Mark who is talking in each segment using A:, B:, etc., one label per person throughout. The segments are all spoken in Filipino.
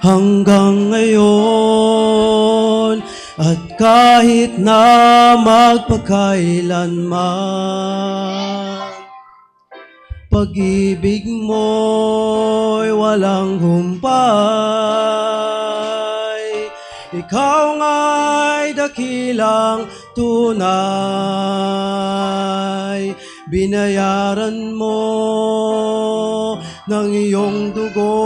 A: hanggang ngayon at kahit na magpakailanman. Pag-ibig mo'y walang humpay, ikaw nga'y dakilang tunay. Binayaran mo ng iyong dugo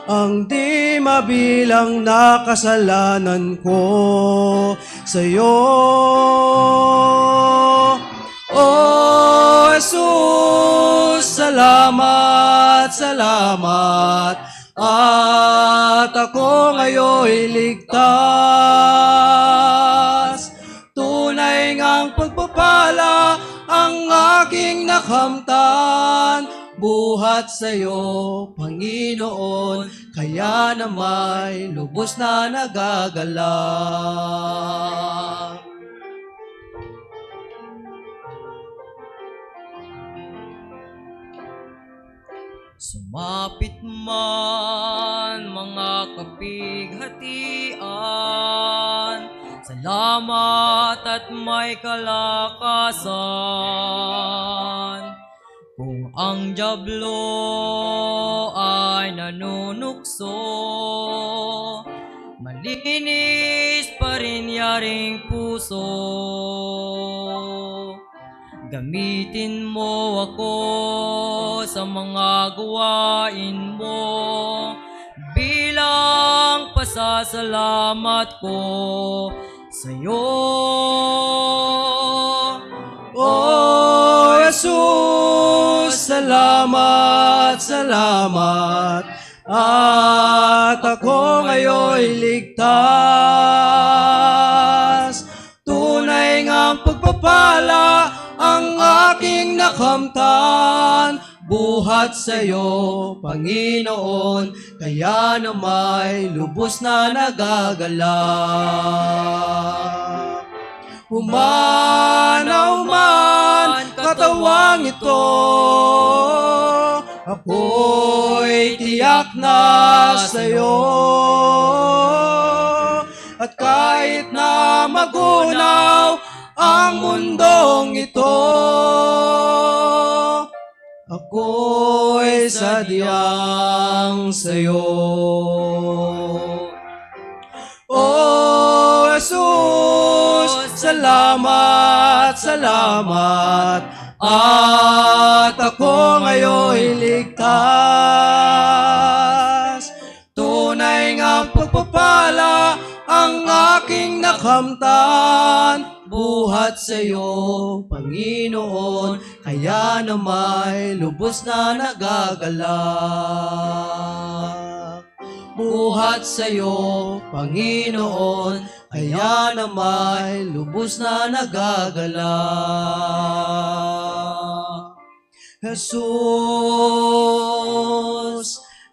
A: ang di mabilang na kasalanan ko sa'yo. Oh Jesus, salamat, salamat, at ako ngayon'y ligtas. Tunay ngang pagpapala ang aking nakamtan, buhat sa'yo, Panginoon, kaya na may lubos na nagagalak.
B: Sumapit man mga kapighatian, salamat at may kalakasan. Kung ang dyablo ay nanunukso, malinis pa rin yaring puso. Gamitin mo ako sa mga gawain mo bilang pasasalamat ko sa'yo.
A: Oh Jesus, salamat, salamat, at ako ngayon'y ligtas. Tunay ngang pagpapala ang aking nakamtan, buhat sa'yo, Panginoon, kaya na may lubos na nagagalak. Humanaw man katawang ito, ako'y tiyak na sa'yo. At kahit na magunaw ang mundong ito, ako'y sadyang sa'yo. Oh Jesus, salamat, salamat, at ako ngayon'y ligtas. Tunay ngang pagpapala ang aking nakamtan, buhat sa'yo, Panginoon, kaya na may lubos na nagagalak. Buhat sa'yo, Panginoon, kaya na may lubos na nagagalak. Jesus,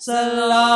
A: salamat.